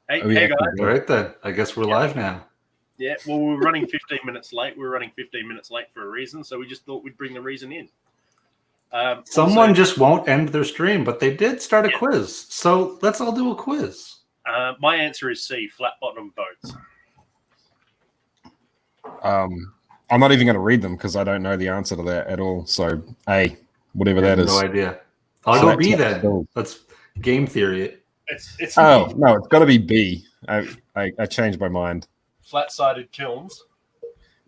Hey, Oh, yeah, hey guys. cool. All right then. I guess we're live now. Yeah, well, we're running 15 minutes late. We're running 15 minutes late for a reason, so we just thought we'd bring the reason in. Someone Also, just won't end their stream, but they did start a quiz. So let's all do a quiz. my answer is C, flat bottom boats. I'm not even going to read them because I don't know the answer to that at all. So A, whatever that is. No idea. I'll go B then. Let's game theory it. It's no, it's got to be B. I changed my mind. Flat-sided kilns.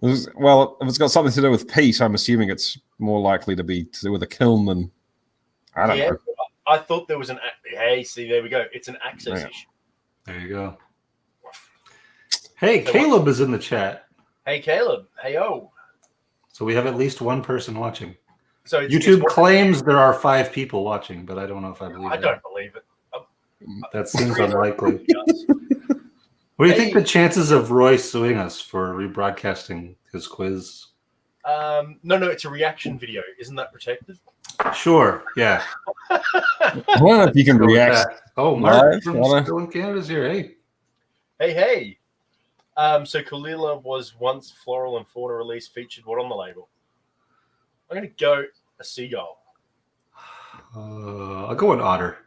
Well, if it's got something to do with peat, I'm assuming it's more likely to be to do with a kiln than I don't know. I thought there was an. Hey, see, there we go. It's an access issue. There you go. Hey, so Caleb is in the chat. Hey, Caleb. Hey, oh. So we have at least one person watching. So YouTube claims there are 5 people watching, but I don't know if I believe it. I don't believe it. That seems unlikely. What do you think the chances of Roy suing us for rebroadcasting his quiz? No, it's a reaction video. Isn't that protected? Sure, yeah. I don't know if you can react. Oh, Mark from Still in Canada's here. Hey. So Kalila was once Floral and Fauna release featured what on the label? I'm going to go a seagull. I'll go an otter.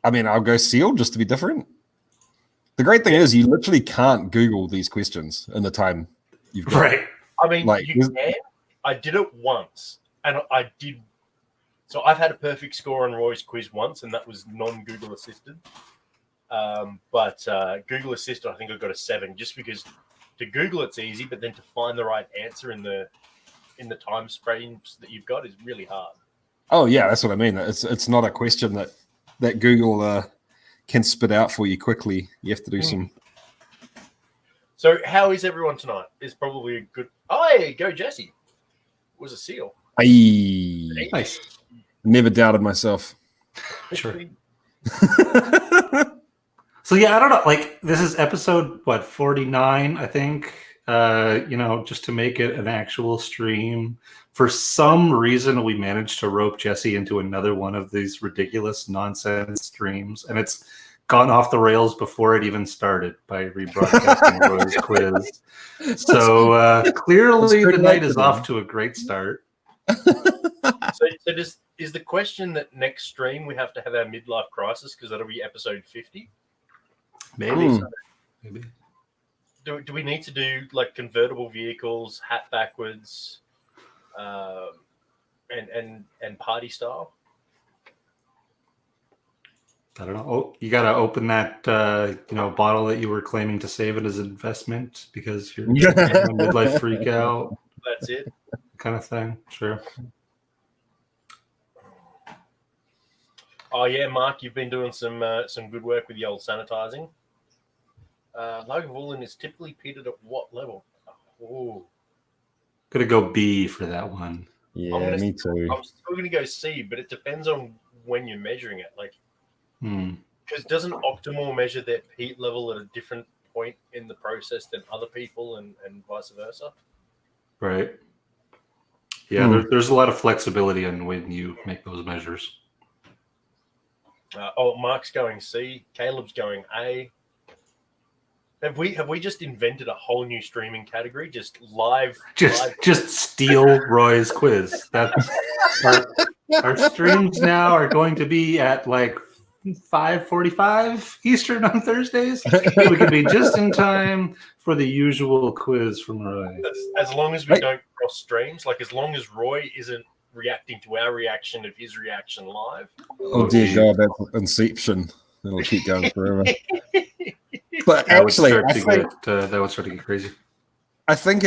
I'll go seal just to be different. The great thing is you literally can't Google these questions in the time you've got. Right. I mean, you can. I did it once, and I did. So I've had a perfect score on Roy's quiz once, and that was non-Google assisted. But Google assisted, I think I got a 7, just because to Google it's easy, but then to find the right answer in the time frames that you've got is really hard. Oh yeah, that's what I mean. It's not a question that Google can spit out for you quickly. You have to do some. So how is everyone tonight? Is probably a good. Oh, hey, go Jesse. It was a seal. Nice. Never doubted myself. Sure. So yeah, I don't know. Like this is episode 49, I think. Just to make it an actual stream. For some reason, we managed to rope Jesse into another one of these ridiculous nonsense streams, and it's gone off the rails before it even started by rebroadcasting Roy's quiz. So clearly, the night is off to a great start. So is the question that next stream we have to have our midlife crisis because that'll be episode 50? Maybe. Do we need to do like convertible vehicles, hat backwards, and party style? I don't know. Oh, you got to open that bottle that you were claiming to save it as an investment because you're having a midlife freak out. That's it. Kind of thing. Sure. Oh yeah, Mark, you've been doing some good work with the old sanitizing. Lagavulin is typically peated at what level? Oh, Gonna go B for that one. Yeah, me too. I'm still gonna go C, but it depends on when you're measuring it. Like, because doesn't Octomore measure their peat level at a different point in the process than other people, and vice versa? Right. Yeah, there's a lot of flexibility in when you make those measures. Mark's going C. Caleb's going A. Have we just invented a whole new streaming category? Just live. Just steal Roy's quiz. That's our streams now are going to be at like 5:45 Eastern on Thursdays. We could be just in time for the usual quiz from Roy. As long as we don't cross streams, like as long as Roy isn't reacting to our reaction of his reaction live. Oh dear God, that's Inception. It'll keep going forever. But actually, that would start to get crazy. I think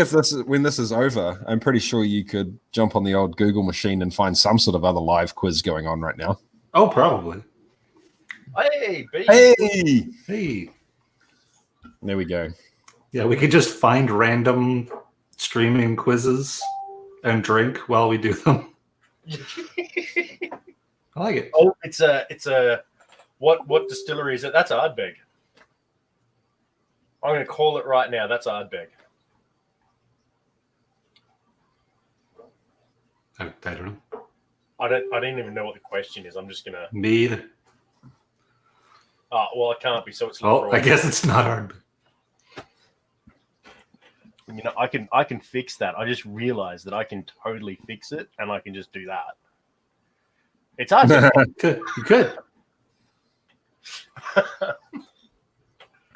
when this is over, I'm pretty sure you could jump on the old Google machine and find some sort of other live quiz going on right now. Oh, probably. Hey, B. Hey. There we go. Yeah, we could just find random streaming quizzes and drink while we do them. I like it. Oh, it's a what distillery is it? That's Ardbeg. I'm going to call it right now. That's Ardbeg. I don't know. I don't even know what the question is. I'm just going to. Me either. Well, it can't be. So it's Oh, Lefroy. I guess it's not Ardbeg. You know, I can fix that. I just realized that I can totally fix it, and I can just do that. It's hard. You could.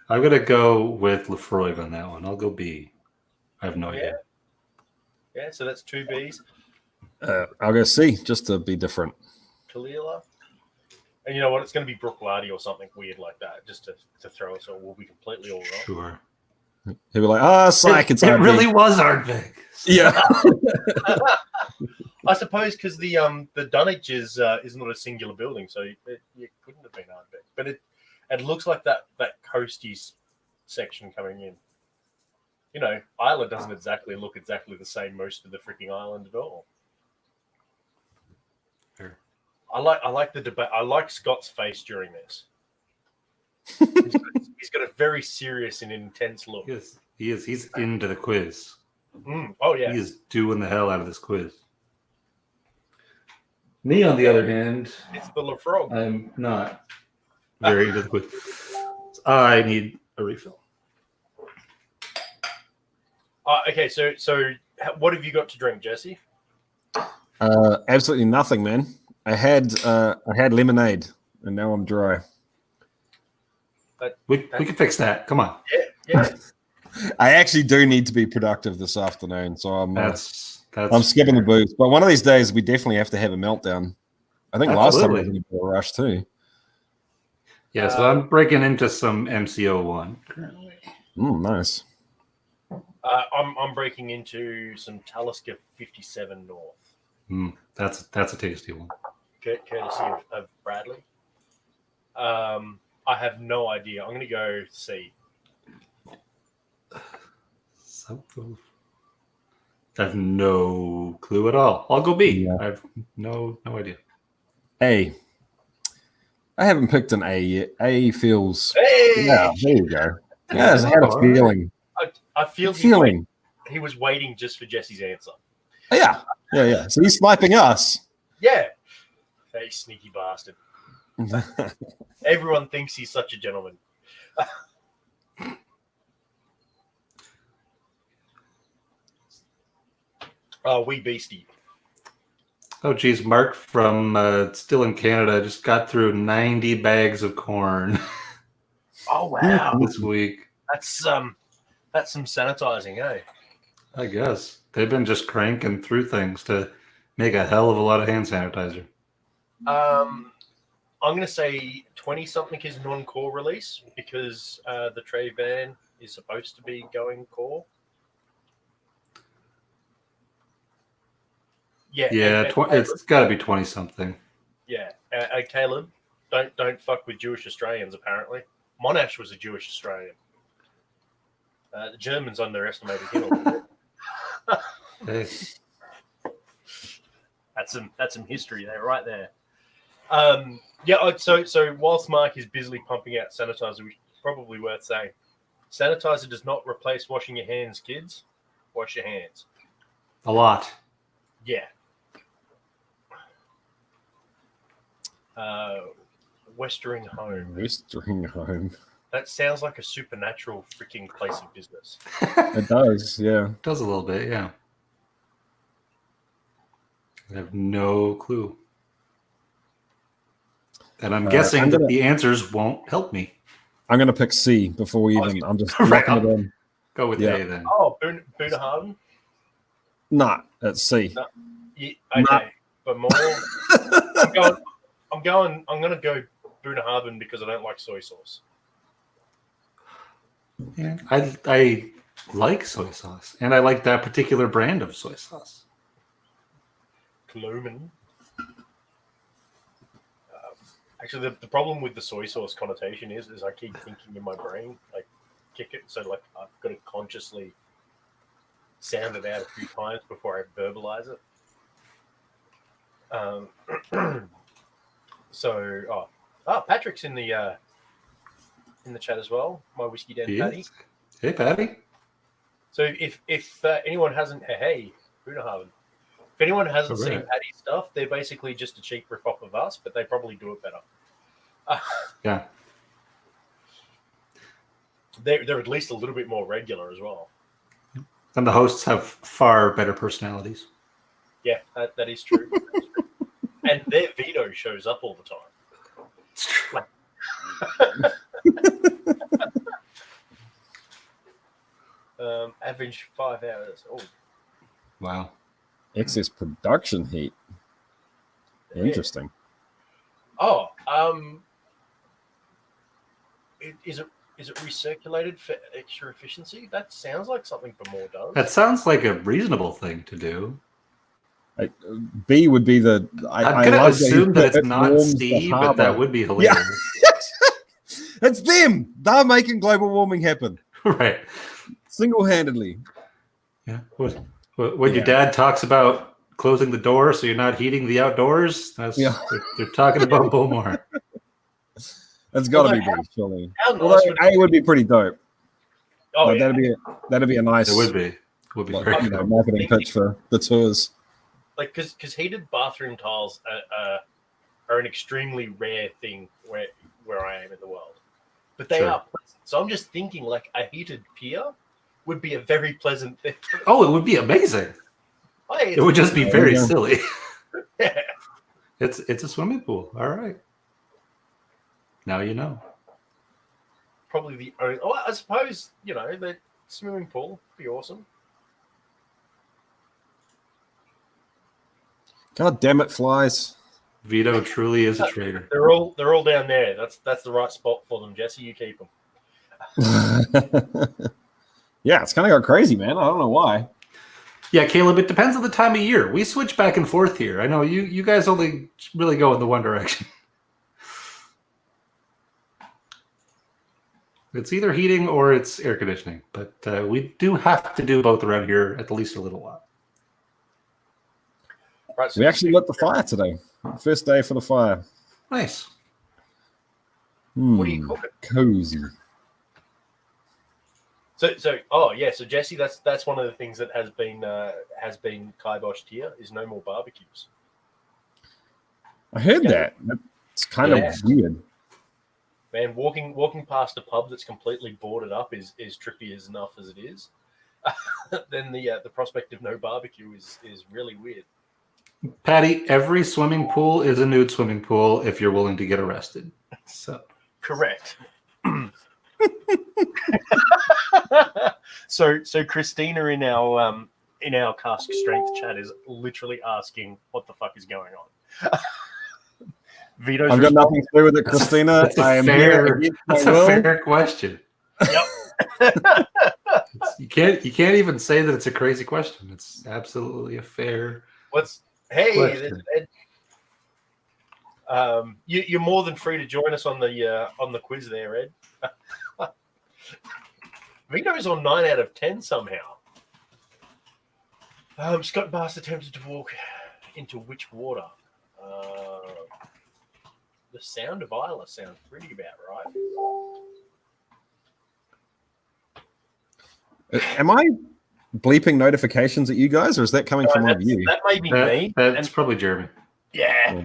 I'm gonna go with Lefroy on that one. I'll go B. I have no idea. Yeah, so that's 2 Bs. I'll go C just to be different. Kalila. And you know what? It's going to be Brooklardy or something weird like that, just to throw us all. We'll be completely all wrong. Sure. He'll be like, psych, it's It Ardbeg." really was Ardbeg. Yeah. I suppose because the Dunwich is not a singular building, so it couldn't have been Ardbeg. But it looks like that coasties section coming in. You know, Isla doesn't look exactly the same most of the freaking island at all. Sure. I like the debate. I like Scott's face during this. He's got a very serious and intense look. He is. He's into the quiz. Oh yeah. He is doing the hell out of this quiz. Me, on the other hand, It's the Lefrog. I'm not very into the quiz. I need a refill. Okay, so what have you got to drink, Jesse? Absolutely nothing, man. I had lemonade, and now I'm dry. We can fix that. Come on. Yeah. I actually do need to be productive this afternoon, so I'm skipping the booze. But one of these days, we definitely have to have a meltdown. I think last time we had a bit of a rush too. Yeah, so I'm breaking into some MCO1 currently. Nice. I'm breaking into some Talisker 57 North. That's a tasty one. Courtesy of Bradley. I have no idea. I'm going to go C. I have no clue at all. I'll go B. Yeah. I have no idea. A. I haven't picked an A yet. A feels. Hey! Yeah, there you go. Yeah, I had a feeling. I feel he was waiting just for Jesse's answer. Yeah. So he's sniping us. Yeah. Hey, sneaky bastard. Everyone thinks he's such a gentleman. Wee beastie. Oh, geez. Mark from still in Canada just got through 90 bags of corn Oh wow, this week. that's some sanitizing, eh? I guess they've been just cranking through things to make a hell of a lot of hand sanitizer. I'm going to say 20 something is non-core release because the tray van is supposed to be going core. Yeah, it's got to be 20 something. Yeah, Caleb, don't fuck with Jewish Australians. Apparently, Monash was a Jewish Australian. The Germans underestimated him a little bit. Hey. That's some history there, right there. So whilst Mark is busily pumping out sanitizer, which is probably worth saying, sanitizer does not replace washing your hands, kids. Wash your hands. A lot. Yeah. Westering Home. Westering Home. That sounds like a supernatural freaking place of business. It does, yeah. It does a little bit, yeah. I have no clue. And I'm guessing that the answers won't help me. I'm going to pick C before we even. I'm just Right, locking it in. Go with A then. Oh, Boonaharden? Nah, it's C. No. Yeah, okay, Nah. but more. I'm going to go Boonaharden because I don't like soy sauce. Yeah, I like soy sauce, and I like that particular brand of soy sauce. Coloman. Actually, the problem with the soy sauce connotation is I keep thinking in my brain, like, kick it. So, like, I've got to consciously sound it out a few times before I verbalize it. Patrick's in the chat as well. My whiskey den Patty. Hey, Patty. So if anyone hasn't, Boonaharden. If anyone hasn't seen Patty's stuff, they're basically just a cheap rip-off of us, but they probably do it better. Yeah. they're at least a little bit more regular as well. And the hosts have far better personalities. Yeah, that is true. And their veto shows up all the time. It's true. Average 5 hours. Oh, wow. Excess production heat. Interesting. Oh, is it recirculated for extra efficiency? That sounds like something Bamor does. That sounds like a reasonable thing to do. B would be the. I'm going to assume that it's not C, but that would be hilarious. Yeah. It's them. They're making global warming happen. Right. Single-handedly. Yeah. When your dad talks about closing the door so you're not heating the outdoors, they're talking about Bowmore. That's got to be pretty surely. Although A would be pretty dope. Oh, like, that'd be a nice. It would be. It would be very cool. Marketing pitch for the tours. Like, because heated bathroom tiles are an extremely rare thing where I am in the world, but they are pleasant. So I'm just thinking, like, a heated pier would be a very pleasant thing. Oh, it would be amazing. It would just be very silly. Yeah. It's a swimming pool. All right. Now you know. Probably the only. Oh, I suppose the swimming pool would be awesome. God damn it, flies! Vito truly is a traitor. They're all down there. That's the right spot for them, Jesse. You keep them. Yeah, it's kind of got crazy, man. I don't know why. Yeah, Caleb, it depends on the time of year. We switch back and forth here. I know you guys only really go in the one direction. It's either heating or it's air conditioning, but we do have to do both around here at least a little while. Right, so we actually lit the fire today. First day for the fire. Nice. What do you call it? Cozy. So Jesse, that's one of the things that has been kiboshed here is no more barbecues. I heard that. It's kind of weird. Man, walking past a pub that's completely boarded up is trippy as enough as it is. Then the prospect of no barbecue is really weird. Patty, every swimming pool is a nude swimming pool if you're willing to get arrested. So correct. So Christina in our Cask Strength chat is literally asking what the fuck is going on. Vito's I've got nothing to do with it, Christina. I am here. That's a fair question. Yep. You can't even say that it's a crazy question. It's absolutely a fair. Question. You're more than free to join us on the quiz there, Ed. Vito's on 9 out of 10 somehow. Scott Bass attempted to walk into which water? The Sound of Isla sounds pretty about right. Am I bleeping notifications at you guys, or is that coming from one of you? That may be me. That's probably Jeremy. Yeah,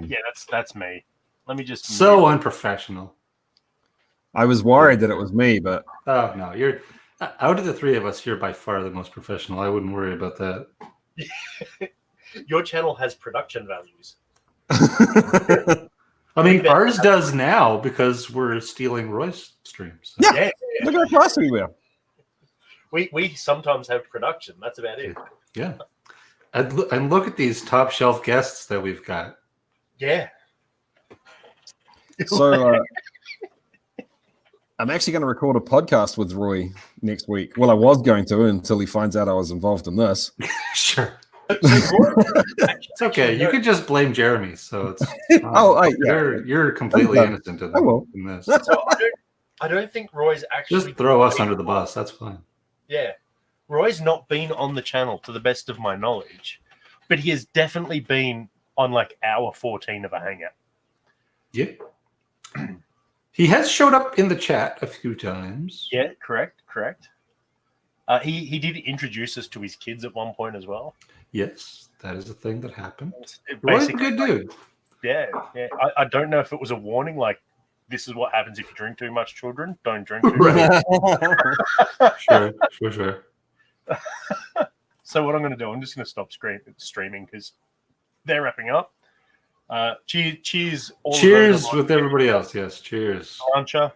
that's me. Let me just. So unprofessional. I was worried that it was me, but oh no, you're out of the three of us. You're by far the most professional. I wouldn't worry about that. Your channel has production values. I mean, ours does now because we're stealing Roy's streams. So. Yeah. Look how close we were. We sometimes have production. That's about it. Yeah. And look at these top shelf guests that we've got. Yeah. So I'm actually going to record a podcast with Roy next week. Well, I was going to until he finds out I was involved in this. Sure. It's okay. You can just blame Jeremy. So it's you're completely innocent in this. So I don't think Roy's actually just throw us under the bus. That's fine. Yeah, Roy's not been on the channel to the best of my knowledge, but he has definitely been on like hour 14 of a hangout. Yeah, he has showed up in the chat a few times. Yeah, correct. He did introduce us to his kids at one point as well. Yes, that is a thing that happened. Roy's a good dude. Yeah. I don't know if it was a warning, like this is what happens if you drink too much, children. Don't drink too much. Sure. So what I'm going to do, I'm just going to stop streaming because they're wrapping up. Cheers. Cheers with everybody else. Yes, cheers. Archer.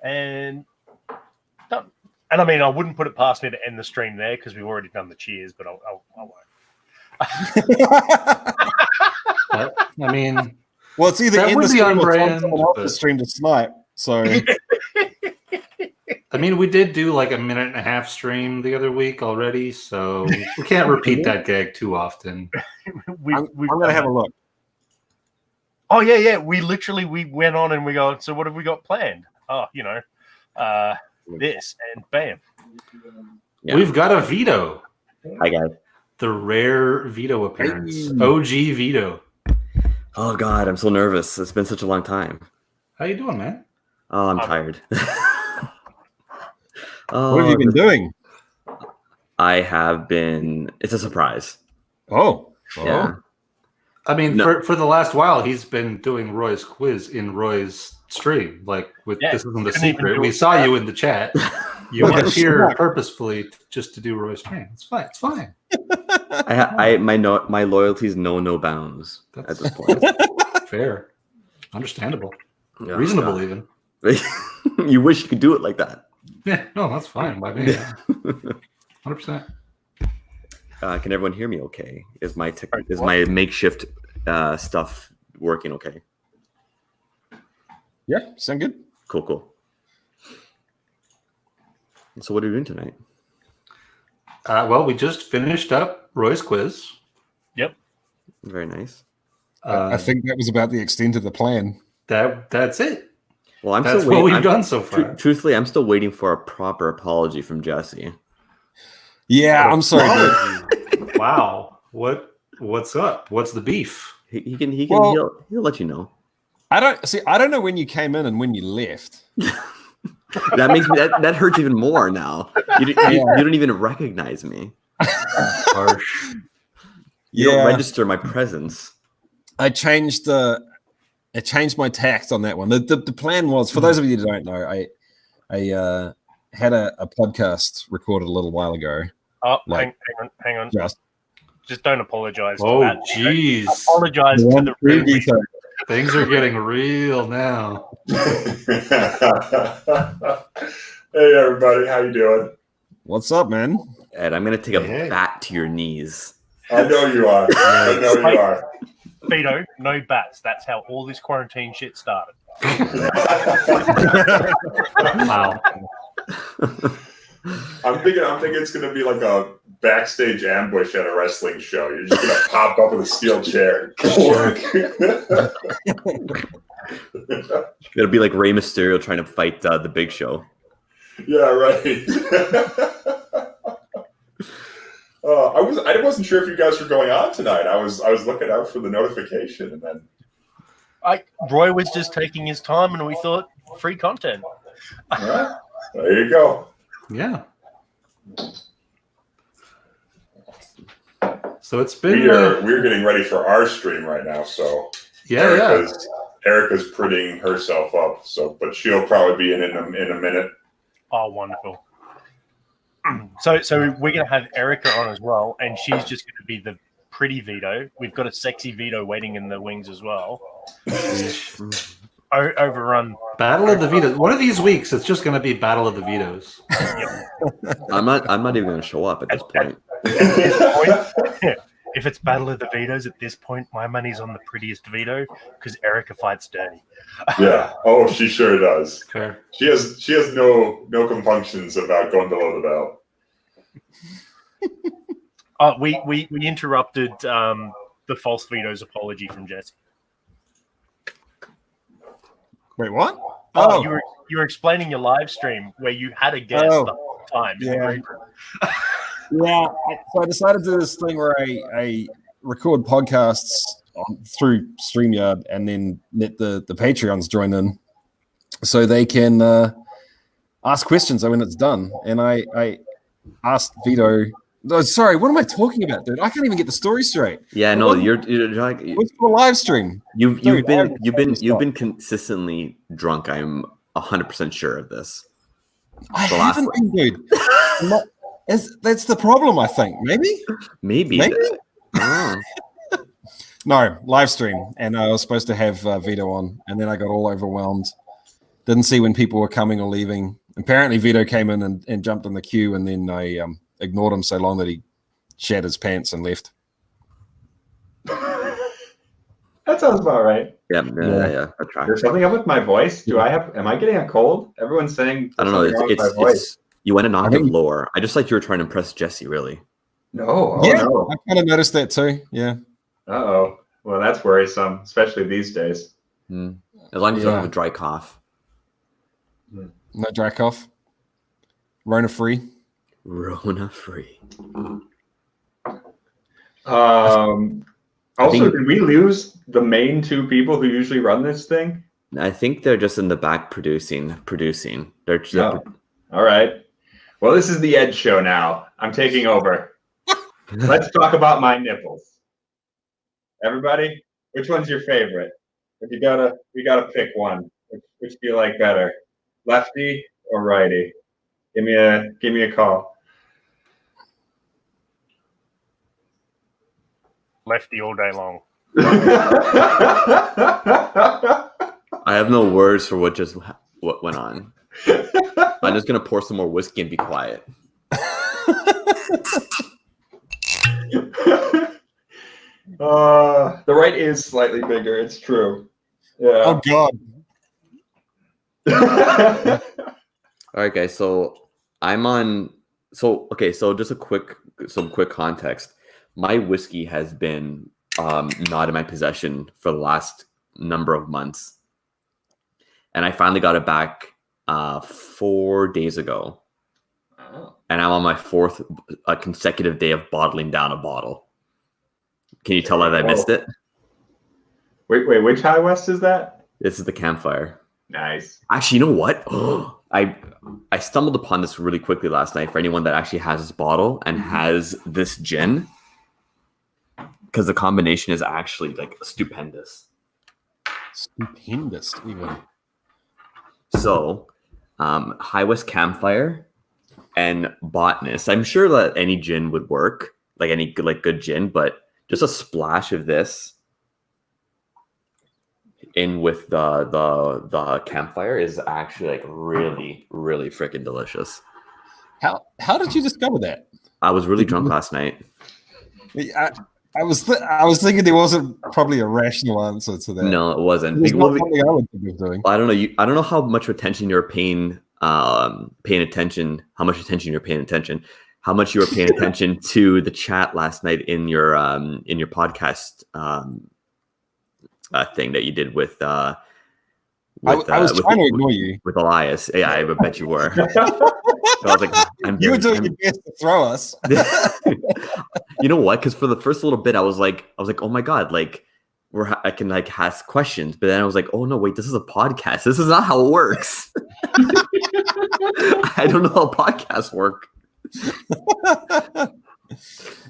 And done. And I mean, I wouldn't put it past me to end the stream there because we've already done the cheers, but I won't. I mean, well, it's either in the stream or someone else but... stream to snipe. So, I mean, we did do like a 1.5 minute stream the other week already, so we can't repeat that gag too often. I'm gonna have a look. Oh yeah. We went on and we go. So what have we got planned? Oh, this and bam. Yeah. We've got a Vito. Hi guys. The rare Vito appearance. OG Vito. Oh God, I'm so nervous. It's been such a long time. How you doing, man? Oh, I'm tired. What have you been doing? I have been. It's a surprise. Oh. Yeah. I mean, for the last while, he's been doing Roy's quiz in Roy's stream. Like, this isn't a secret. We saw you in the chat. You weren't here purposefully just to do Roy's stream. It's fine. It's fine. My loyalties know no bounds at this point. Fair, understandable, reasonable, even. You wish you could do it like that. Yeah, no, that's fine by me. 100%. Can everyone hear me? Okay, is my makeshift stuff working? Okay. Yeah, sound good. Cool. So what are you doing tonight? Well, we just finished up Roy's quiz. Yep. Very nice. I think that was about the extent of the plan. That's it. Well, that's what we've done so far. Truthfully, I'm still waiting for a proper apology from Jesse. Yeah, I'm sorry. Wow. What's up? What's the beef? He'll let you know. I don't know when you came in and when you left. That makes me that hurts even more now. You don't even recognize me. Harsh. You don't register my presence. I changed my tact on that one. The plan was, for those of you who don't know, I had a podcast recorded a little while ago. Oh, hang on. Just don't apologize. Oh, jeez. Apologize to the real. Things are getting real now. Hey, everybody. How you doing? What's up, man? Ed, I'm going to take a bat to your knees. I know you are. I know you are. Vito, no bats. That's how all this quarantine shit started. Wow. I'm thinking it's going to be like a backstage ambush at a wrestling show. You're just going to pop up with a steel chair. It'll be like Rey Mysterio trying to fight the Big Show. Yeah, right. I wasn't sure if you guys were going on tonight. I was looking out for the notification, and then Roy was just taking his time, and we thought free content. All right. There you go. Yeah. So it's been. We're getting ready for our stream right now. So Erica's prettying herself up. But she'll probably be in a minute. Oh, wonderful. So we're going to have Erica on as well, and she's just going to be the pretty Vito. We've got a sexy Vito waiting in the wings as well. Overrun. Battle of the Vitos. One of these weeks, it's just going to be Battle of the Vitos. I'm not even going to show up at this point. If it's Battle of the Vitos at this point, my money's on the prettiest Vito because Erica fights dirty. Yeah. Oh, she sure does. Fair. She has no compunctions about going below the belt. We interrupted the false Vito's apology from Jesse. Wait, what? Oh, you were explaining your live stream where you had a guest the whole time. Yeah. Yeah, so I decided to do this thing where I record podcasts through StreamYard and then let the Patreons join in so they can ask questions when it's done. And I asked Vito Oh, sorry, what am I talking about, dude? I can't even get the story straight. Yeah, no, you're like What's the live stream? you've Dude, been consistently drunk. I'm 100% sure of this. I The last haven't been, dude. That's the problem, I think. Maybe. Oh. No, live stream. And I was supposed to have Vito on, and then I got all overwhelmed. Didn't see when people were coming or leaving. Apparently, Vito came in and jumped in the queue, and then I ignored him so long that he shat his pants and left. That sounds about right. Yeah. There's something up with my voice. Am I getting a cold? Everyone's saying I don't know. it's you went an octave lower. I just like you were trying to impress Jesse, really. No. No. I kind of noticed that too. Yeah. Uh-oh. Well, that's worrisome, especially these days. As long as you don't have a dry cough. No dry cough. Rona free. Also, did we lose the main two people who usually run this thing? I think they're just in the back producing. They're All right. Well, this is the Ed show now. I'm taking over. Let's talk about my nipples. Everybody, which one's your favorite? If we gotta pick one. Which do you like better? Lefty or righty? Give me a call. Lefty all day long. I have no words for what went on. I'm just gonna pour some more whiskey and be quiet. The right is slightly bigger. It's true. Yeah. Oh God. All right, guys. So I'm on. So just some quick context. My whiskey has been not in my possession for the last number of months, and I finally got it back 4 days ago. Oh. And I'm on my fourth consecutive day of bottling down a bottle. Can you tell that I missed it? Wait, which High West is that? This is the Campfire. Nice. Actually, you know what? I stumbled upon this really quickly last night for anyone that actually has this bottle and has this gin, because the combination is actually like stupendous. Stupendous, even. So, High West Campfire and Botanist. I'm sure that any gin would work, like any good gin, but just a splash of this in with the Campfire is actually like really, really freaking delicious. How did you discover that? I was really drunk last night. I was thinking there wasn't probably a rational answer to that. No, it wasn't. It's not something I would think of doing. I don't know. I don't know how much attention you're paying attention. How much attention you're paying attention. How much you were paying attention to the chat last night in your podcast thing that you did with I was trying to ignore you with Elias. Yeah, I bet you were. I was like, you were doing your best to throw us. You know what? Because for the first little bit, I was like, oh my god, like I can like ask questions, but then I was like, oh no, wait, this is a podcast. This is not how it works. I don't know how podcasts work.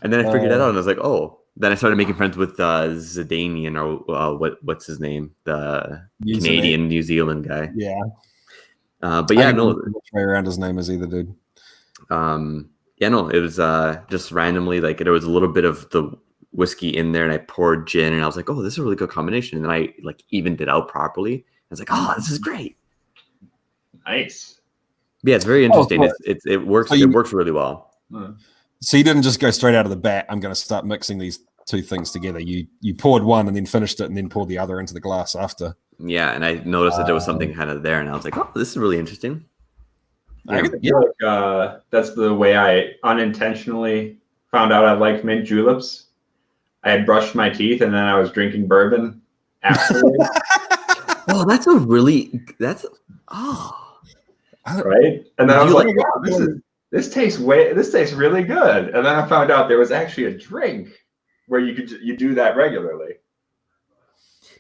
And then I figured it out, and I was like, oh. Then I started making friends with Zidanian, or what's his name, the Canadian New Zealand guy. Yeah. But yeah, no. Way around his name is either, dude. Yeah, no, it was just randomly, like there was a little bit of the whiskey in there, and I poured gin, and I was like, oh, this is a really good combination. And then I like evened it out properly. I was like, oh, this is great. Nice. Yeah, it's very interesting. Cool. It works. It works really well. So you didn't just go straight out of the bat, I'm going to start mixing these two things together. You poured one and then finished it, and then poured the other into the glass after. Yeah, and I noticed that there was something kind of there, and I was like, oh, this is really interesting. I feel like that's the way I unintentionally found out I liked mint juleps. I had brushed my teeth, and then I was drinking bourbon afterwards. Oh, right. And then I was like, wow, this tastes really good. And then I found out there was actually a drink where you do that regularly.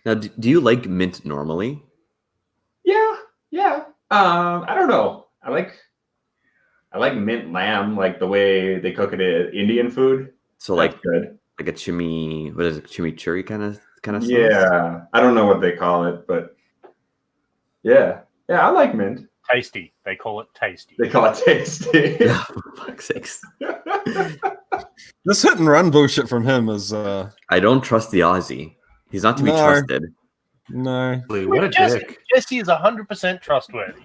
Now, do you like mint normally? Yeah. I don't know. I like mint lamb, like the way they cook it in Indian food. So That's like good. a chimichurri kind of sauce? Yeah, I don't know what they call it, but yeah, I like mint. Tasty. They call it tasty. They call it tasty. Yeah, for fuck's sakes. This hit and run bullshit from him is I don't trust the Aussie. He's not to be No. trusted. no. What a Jesse, dick. Jesse is 100% trustworthy.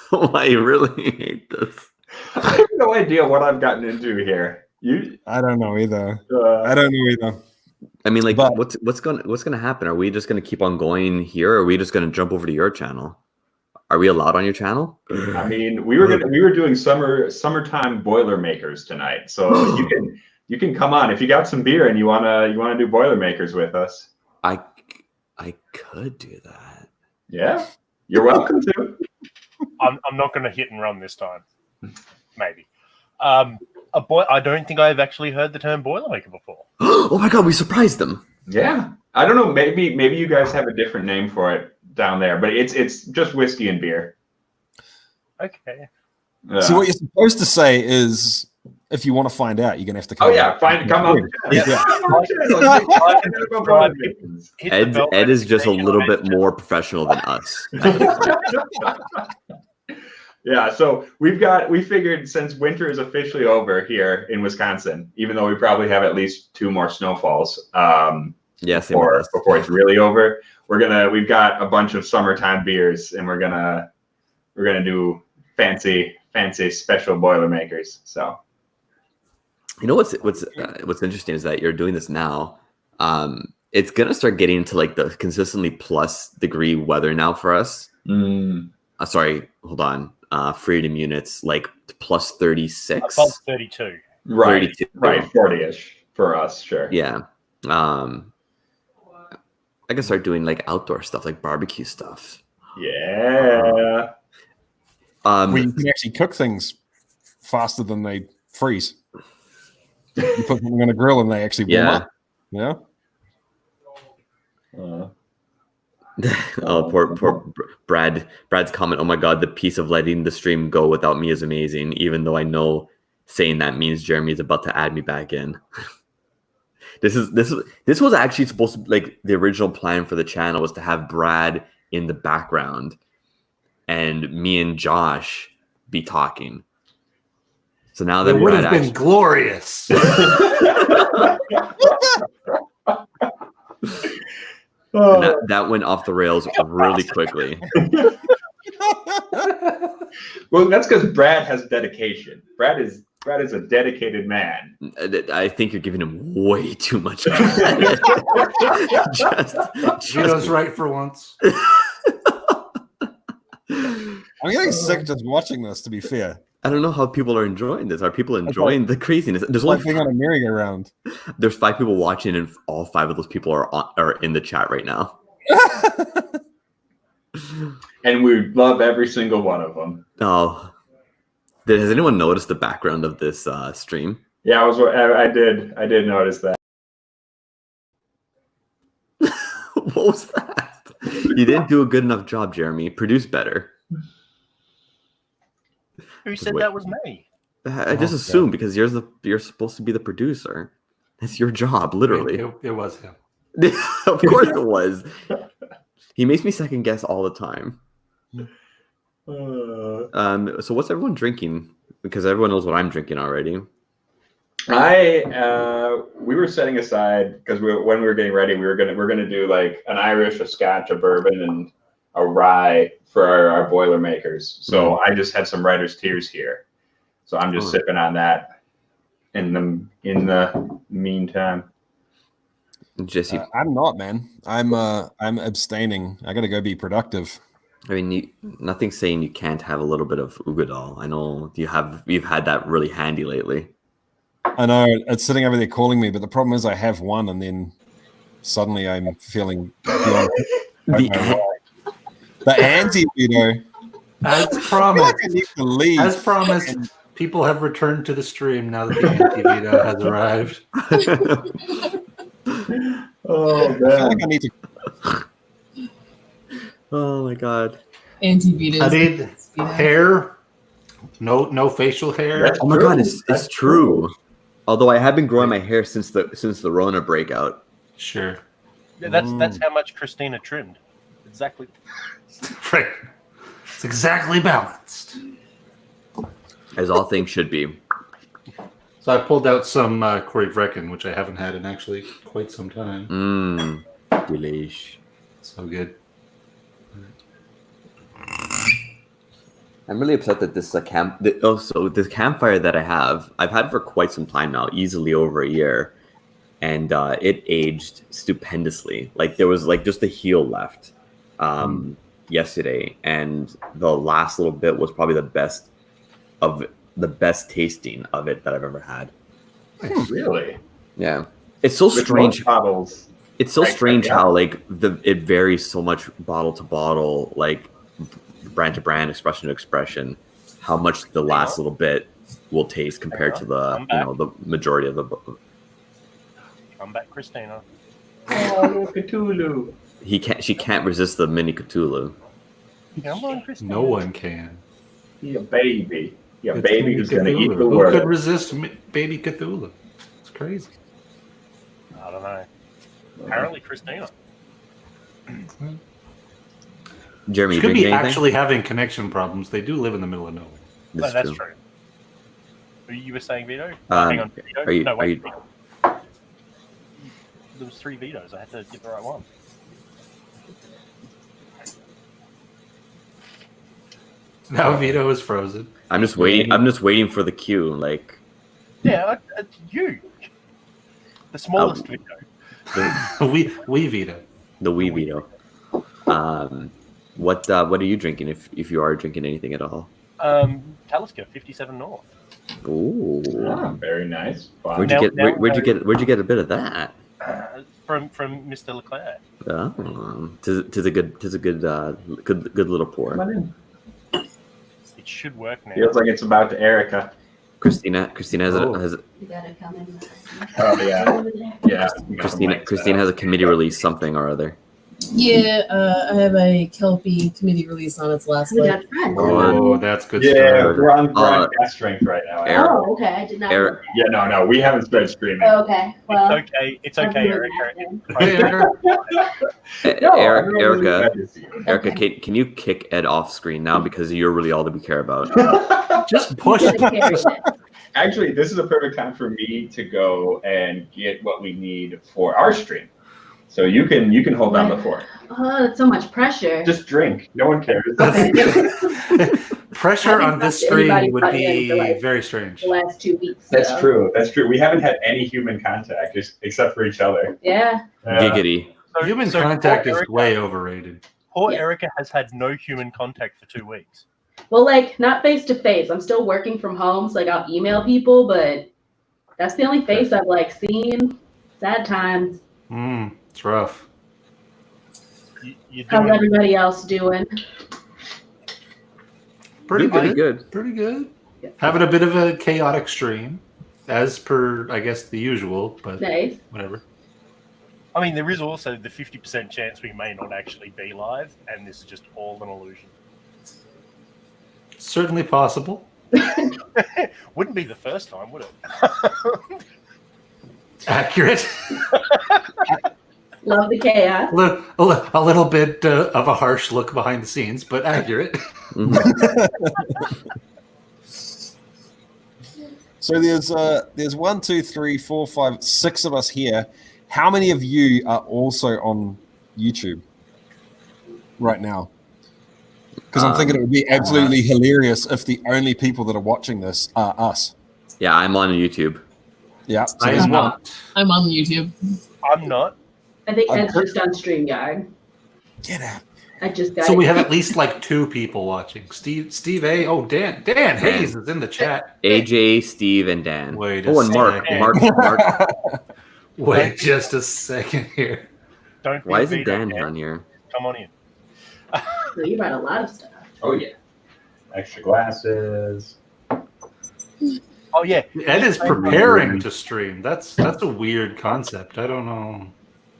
I really hate this. I have no idea what I've gotten into here. I don't know either. Uh, I don't know either. I mean, like, But- what's gonna happen? Are we just gonna keep on going here, or are we just gonna jump over to your channel? Are we allowed on your channel? I mean, we were doing summertime Boilermakers tonight, so you can come on if you got some beer and you wanna do Boilermakers with us. I could do that. Yeah, you're welcome to. I'm not going to hit and run this time. Maybe. I don't think I've actually heard the term Boilermaker before. Oh my god, we surprised them. Yeah, I don't know. Maybe you guys have a different name for it down there, but it's just whiskey and beer. Okay. See, what you're supposed to say is, if you want to find out, you're gonna have to come. Oh yeah, come on. Yeah. Ed is just a little bit more professional than us. Yeah, so we figured since winter is officially over here in Wisconsin, even though we probably have at least 2 more snowfalls Yes, before it's really over, we've got a bunch of summertime beers, and we're gonna do fancy special Boilermakers. So you know what's interesting is that you're doing this now. It's gonna start getting into like the consistently plus degree weather now for us. Sorry, hold on. Freedom units like plus 36. Above 32. right, 32. right, 40ish for us, sure. Yeah. I can start doing like outdoor stuff, like barbecue stuff. Yeah. Where you can actually cook things faster than they freeze. You put them on a grill and they actually warm up. Yeah. Oh, poor Brad. Brad's comment. Oh my god, the piece of letting the stream go without me is amazing. Even though I know saying that means Jeremy is about to add me back in. This was actually supposed to be like the original plan for the channel was to have Brad in the background and me and Josh be talking. So now that it would have been glorious. That went off the rails really quickly. Well, that's because Brad has dedication. Brad is a dedicated man. I think you're giving him way too much credit. Vito's right for once. I'm getting sick just watching this, to be fair. I don't know how people are enjoying this. Are people enjoying the craziness? There's only Like being on a merry-go-round. There's 5 people watching, and all 5 of those people are in the chat right now. And we love every single one of them. Oh, has anyone noticed the background of this stream? Yeah, I did notice that. What was that? You didn't do a good enough job, Jeremy. Produce better. Who said Wait. that was me? I just assumed because you're supposed to be the producer. It's your job, literally. It was him. Of course it was. He makes me second guess all the time. So what's everyone drinking? Because everyone knows what I'm drinking already. We were setting aside because when we were getting ready, we're gonna do like an Irish, a Scotch, a bourbon, and a rye for our Boilermakers. So I just had some Writer's Tears here, so I'm just sipping on that in the meantime. Jesse, I'm not, man. I'm abstaining. I gotta go be productive. I mean, nothing's saying you can't have a little bit of Ugadal. I know you've had that really handy lately. I know it's sitting over there calling me, but the problem is I have one, and then suddenly I'm feeling the anti-veto. As promised. I need to leave. As promised, people have returned to the stream now that the anti-veto has arrived. Oh I feel man! like I need to. Oh my god. Anti-Vita's. I need hair No facial hair. That's Oh my true. god, it's That's true. Although I have been growing my hair since the Rona breakout. Sure. Yeah, that's how much Christina trimmed. Exactly. Right. It's exactly balanced. As all things should be. So I pulled out some Corey Vrecken, which I haven't had in actually quite some time. Delish. So good. I'm really upset that this this campfire that I've had for quite some time now, easily over a year, and it aged stupendously. Like there was like just a heel left yesterday, and the last little bit was probably the best tasting of it that I've ever had. Really? Yeah, it's so With strange. most bottles. It's so Right, strange yeah. how like it varies so much bottle to bottle, like brand to brand, expression to expression, how much the last little bit will taste compared to the the majority of the. Come back, Christina. Oh, Cthulhu. She can't resist the mini Cthulhu. Come on, Christina. No one can. He a baby. He a It's baby Mini who's going to Cthulhu. eat the Who world. could resist baby Cthulhu? It's crazy. I don't know. Apparently, Christina. Jeremy, She you could drink be anything? actually having connection problems. They do live in the middle of nowhere. No, This is that's true. true. You were saying veto? Um, Hang on, veto? are you- No, are wait. you- Veto. There was 3 vetoes. I had to get the right one. Now Vito is frozen. I'm just waiting. I'm just waiting for the cue. Like Yeah, you. The smallest veto. we Vito. the wee veto. What are you drinking? If you are drinking anything at all? Talisker, 57 North. Ooh. Ah, very nice. Wow. Where'd you Now- get? now Where'd you get a bit of that? From Mr. Leclerc. Oh, tis a good good little Come pour. on in. It should work now. Feels like it's about to Erica. Christina has Oh. has You gotta come in. Oh, yeah. Over there. Yeah. Christina has a committee release something or other. Yeah, I have a Kelpie committee release on its last We leg. got friends. Oh, that's good Yeah, stuff. we're on broadcast strength right now. Eric- Oh, okay. I did not know Eric- Yeah, no, we haven't started streaming. that. Oh, okay. Well, It's okay. It's I'm okay, doing Eric. that then. Hey, Eric. No, I'm Erica, really glad to see you. Erica, Okay. can you kick Ed off screen now because you're really all that we care about? Just push Good it. carry it. Actually, this is a perfect time for me to go and get what we need for our stream. So you can hold down the fort. Oh, that's so much pressure. Just drink. No one cares. Okay. Pressure on this Anybody stream would brought you in for, be like, very strange. The last 2 weeks. That's so. true. That's true. We haven't had any human contact except for each other. Yeah. Giggity. Human So contact poor is Erica- way overrated. Poor Yeah. Erica has had no human contact for 2 weeks. Well, like, not face to face. I'm still working from home, so like I'll email people, but that's the only face I've like seen. Sad times. It's rough. You're How's doing everybody else doing? Pretty Pretty good. good. Pretty good. Having a bit of a chaotic stream, as per, I guess, the usual, but Nice. whatever. I mean, there is also the 50% chance we may not actually be live, and this is just all an illusion. Certainly possible. Wouldn't be the first time, would it? Accurate. Love the chaos. A little bit of a harsh look behind the scenes, but accurate. Mhm. So there's 1, 2, 3, 4, 5, 6 of us here. How many of you are also on YouTube right now? Because I'm thinking it would be absolutely hilarious if the only people that are watching this are us. Yeah, I'm on YouTube. Yeah. So I there's am one. not. I'm on YouTube. I'm not. I think I'm Ed's just on StreamYard. Get out. I just got So it. we have at least like 2 people watching. Steve A. Oh, Dan Hayes is in the chat. AJ, Steve, and Dan. Wait a Oh, and Mark. second. Mark. Wait just a second here. Don't be Why isn't veto, Dan on here? Come on in. So you brought a lot of stuff. Oh yeah. Extra glasses. Oh, yeah. Ed is preparing to stream. That's a weird concept. I don't know.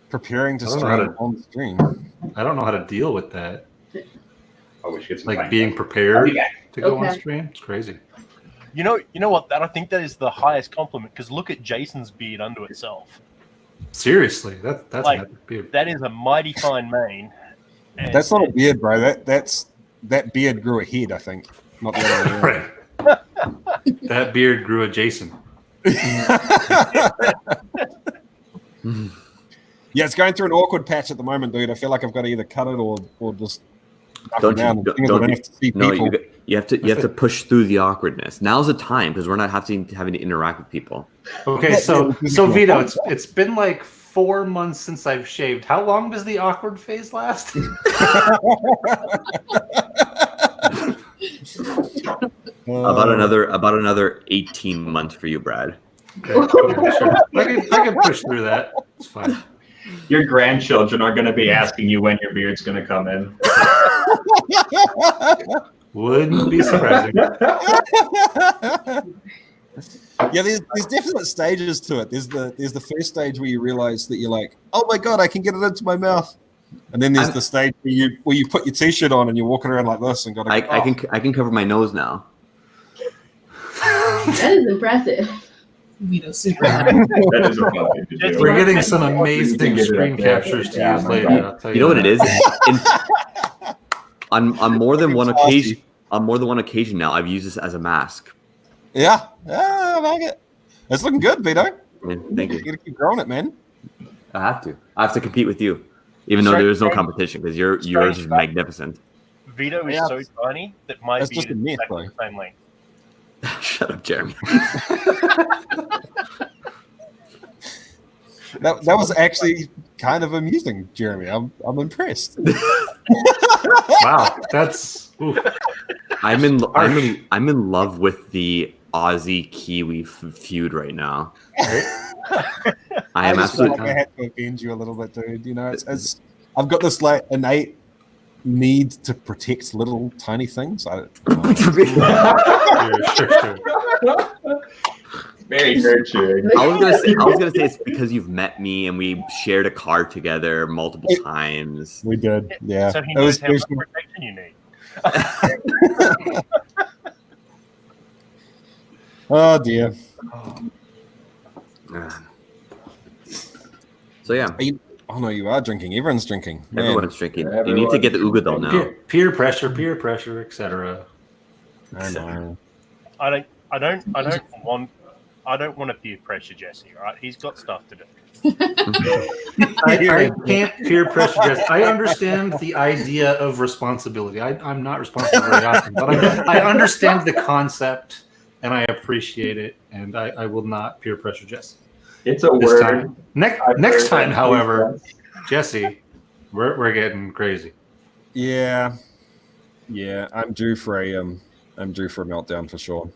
Preparing to I don't know how stream to- on the stream. I don't know how to deal with that. Oh, we should get some Like time. being prepared to go on Okay. stream. It's crazy. You know what? That I think that is the highest compliment because look at Jason's beard unto itself. Seriously, that's Like, an epic beard. That is a mighty fine mane. And That's not a beard, bro. That beard grew a head, I think. Not the other way around. Right. That beard grew a Jason. Yeah, it's going through an awkward patch at the moment, dude. I feel like I've got to either cut it or just knock Don't it down. you- The thing is, I don't don't you- have to see No, people. you have to push through the awkwardness. Now's the time because we're not having to interact with people. Okay, Yeah, so yeah, so yeah. Vito, it's been like 4 months since I've shaved. How long does the awkward phase last? About another 18 months for you, Brad. Okay, sure. I can push through that. It's fine. Your grandchildren are going to be asking you when your beard's going to come in. Wouldn't be surprising. Yeah, there's definite stages to it. There's the first stage where you realize that you're like, oh my god, I can get it into my mouth, and then there's the stage where you put your t-shirt on and you're walking around like this and got. I can cover my nose now. That is impressive. Vito super. That is a fun thing to do. We're getting some You can amazing get it screen up there. captures to Yeah, use my later. God. I'll tell You know what it that. is? On more than one Fucking occasion, on more than one occasion now, I've used this as a mask. Yeah, I like it. It's looking good, Vito. Yeah, thank you. You gotta keep growing it, man. I have to compete with you, even though there is no competition because yours is magnificent. Vito is Yeah. so tiny that my That's beard just a is myth, exactly though. the same length. Shut up, Jeremy. That was actually kind of amusing, Jeremy. I'm impressed. Wow, that's oof. I'm in love with the Aussie Kiwi feud right now. I am just feel absolutely. like I had to offend you a little bit, dude. You know, it's I've got this like innate need to protect little tiny things. I don't Sure. Very nurturing. I was gonna say it's because you've met me and we shared a car together multiple times. We did, yeah. So he It knows was how much special. protection you need. Oh dear. So yeah, Oh no, you are drinking. Everyone's drinking. Man. everyone's drinking. You need to get the Ugadol now. Peer pressure, etc. I know. I don't want to peer pressure Jesse, all right? He's got stuff to do. I can't peer pressure Jesse. I understand the idea of responsibility. I'm not responsible very often, but I understand the concept and I appreciate it, and I will not peer pressure Jesse. It's a This word. time. Next time, however, Jesse, we're getting crazy. Yeah. I'm due for a meltdown for sure.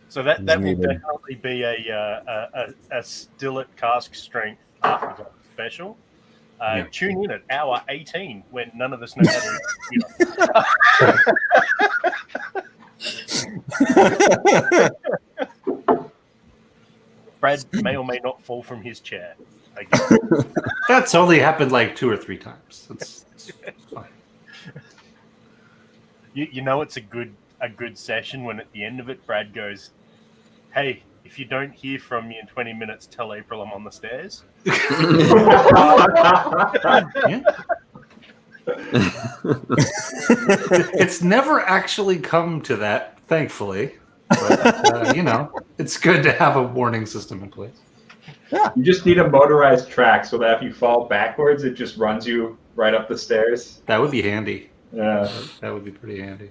So that will Needed. definitely be a still at cask strength special. Yeah. Tune in at hour 18 when none of us know how to. Brad may or may not fall from his chair. Again. That's only happened like 2 or 3 times. It's fine. You know it's a good session when at the end of it Brad goes, "Hey, if you don't hear from me in 20 minutes, tell April I'm on the stairs." Yeah. It's never actually come to that, thankfully. But, it's good to have a warning system in place. You just need a motorized track so that if you fall backwards, it just runs you right up the stairs. That would be handy. Yeah. That would be pretty handy.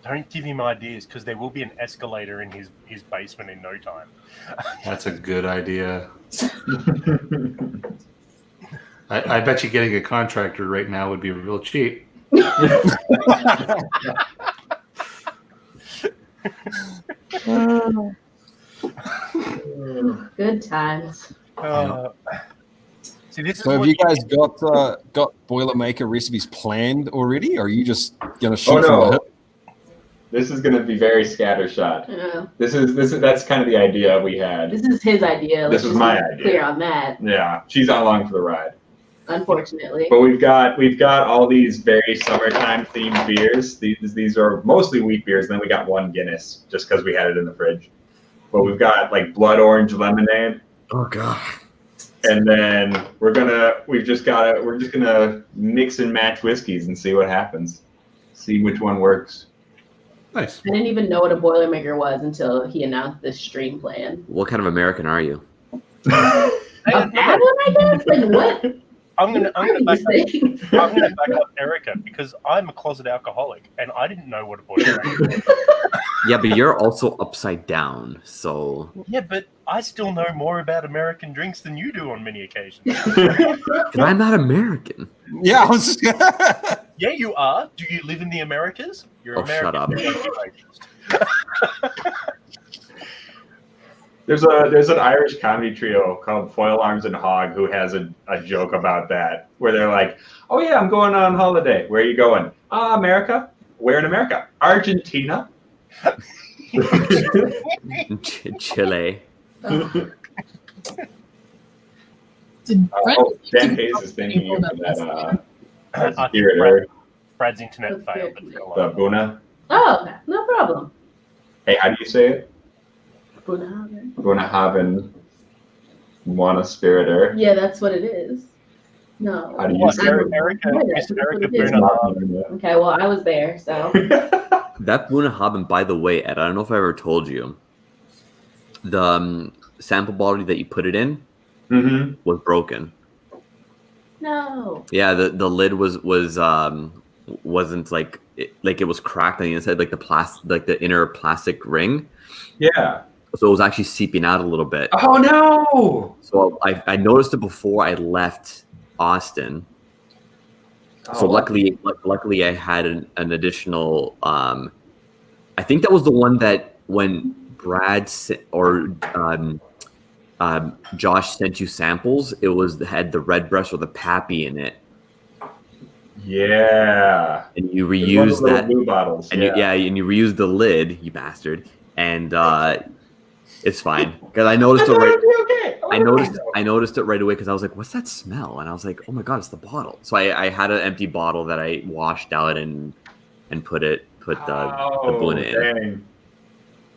Don't give him ideas because there will be an escalator in his basement in no time. That's a good idea. I bet you getting a contractor right now would be real cheap. Good times. See, this is So have what you guys got Boilermaker recipes planned already, or are you just gonna shoot Oh from the no. hip? This is going to be very scattershot. Yeah. That's kind of the idea we had. This is his idea. This Let's was my just be idea. Clear on that. Yeah, she's not along for the ride. unfortunately. But we've got all these very summertime themed beers. These are mostly wheat beers. And then we got one Guinness just because we had it in the fridge. But we've got like blood orange lemonade. Oh god. And then we're just gonna mix and match whiskeys and see what happens. See which one works. Nice. I didn't even know what a Boilermaker was until he announced this stream plan. What kind of American are you? A bad one, I guess. Like what? I'm gonna What are back you up. saying? I'm gonna back up Erica because I'm a closet alcoholic and I didn't know what a Boilermaker was. Yeah, but you're also upside down, so Yeah, but I still know more about American drinks than you do on many occasions. because I'm not American. Yeah, I was Yeah, you are. Do you live in the Americas? You're Oh, American. shut up. There's an Irish comedy trio called Foil Arms and Hog who has a joke about that where they're like, "Oh yeah, I'm going on holiday. Where are you going? America. Where in America? Argentina." Chile. Did Brent Dan Hayes is thanking you for that I think spiritor, Brad's internet failed. the Buna. Oh, okay. No problem. Hey, how do you say it? Bunahaven. Bunahaven Moana Spiritor. Yeah, that's what it is. No. How do you What, say Erica? it? Yeah, Miss that's Erica what it is. Buna. Okay, well, I was there, so. That Bunahaben, by the way, Ed, I don't know if I ever told you, the sample bottle that you put it in Mm-hmm. was broken. No. Yeah, the lid wasn't like it was cracked on the inside, like the inner plastic ring. Yeah. So it was actually seeping out a little bit. Oh no! So I noticed it before I left Austin. So luckily I had an additional. I think that was the one that when Brad Josh sent you samples, it had the red breast or the Pappy in it, Yeah. and you One of reused those that. blue bottles. And and you reused the lid, you bastard. And it's fine because I noticed it right. Okay. I noticed it right away because I was like, "What's that smell?" And I was like, "Oh my god, it's the bottle!" So I had an empty bottle that I washed out and put the Buna in. Dang.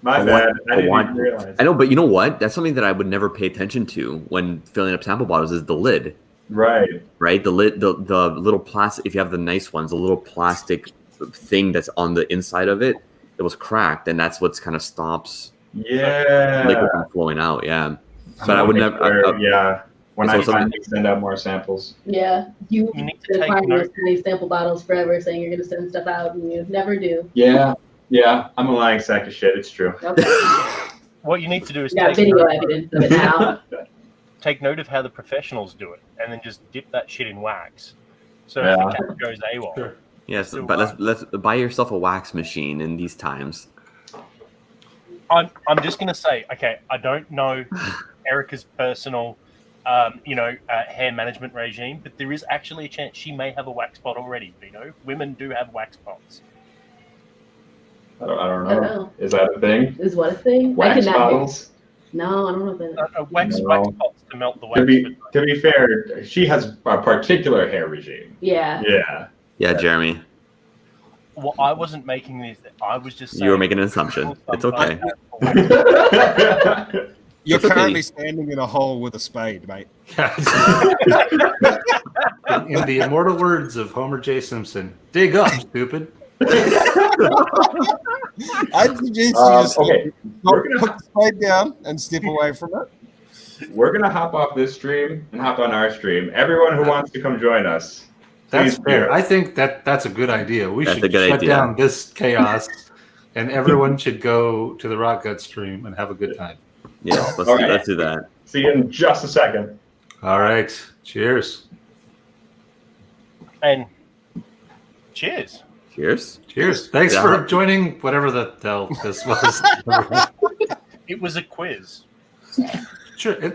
My bad. I didn't even realize. I know, but you know what? That's something that I would never pay attention to when filling up sample bottles is the lid. Right. Right, the lid, the little plastic. If you have the nice ones, the little plastic thing that's on the inside of it, it was cracked, and that's what's kind of stops liquid from flowing out. Yeah, but I would never. When So I finally send out more samples. Yeah. You need to take note. These sample bottles forever saying you're going to send stuff out, and you never do. Yeah. I'm a lying sack of shit. It's true. Okay. What you need to do is Yeah, take video note, evidence of it now. take note of how the professionals do it, and then just dip that shit in wax. So Yeah. if the cat goes AWOL. Sure. Yes, So but let's buy yourself a wax machine in these times. I'm just gonna say, okay, I don't know Erica's personal, hair management regime, but there is actually a chance she may have a wax pot already. Women do have wax pots. I don't I don't know. know. Is that a thing? Is what a thing? I Wax cannot. bottles? No, I don't know if that. A wax No. pots to melt the wax. To be fair, she has a particular hair regime. Yeah. Yeah. Yeah, Jeremy, Well, I wasn't making these. I was just saying. you were making an assumption. It's okay. You're It's okay. currently standing in a hole with a spade, mate. In the immortal words of Homer J. Simpson, dig up, stupid. I'd suggest you just Okay. We're put gonna the spade down and step away from it. we're gonna hop off this stream and hop on our stream. Everyone who wants to come join us. That's please fair. do. I think that's a good idea. We That's should a good shut idea. down this chaos, and everyone should go to the Rock Gut stream and have a good time. Yeah, Okay. let's do that. See you in just a second. All right. Cheers. And cheers. Cheers. Cheers. Thanks Yeah. for joining whatever the hell this was. It was a quiz. Sure.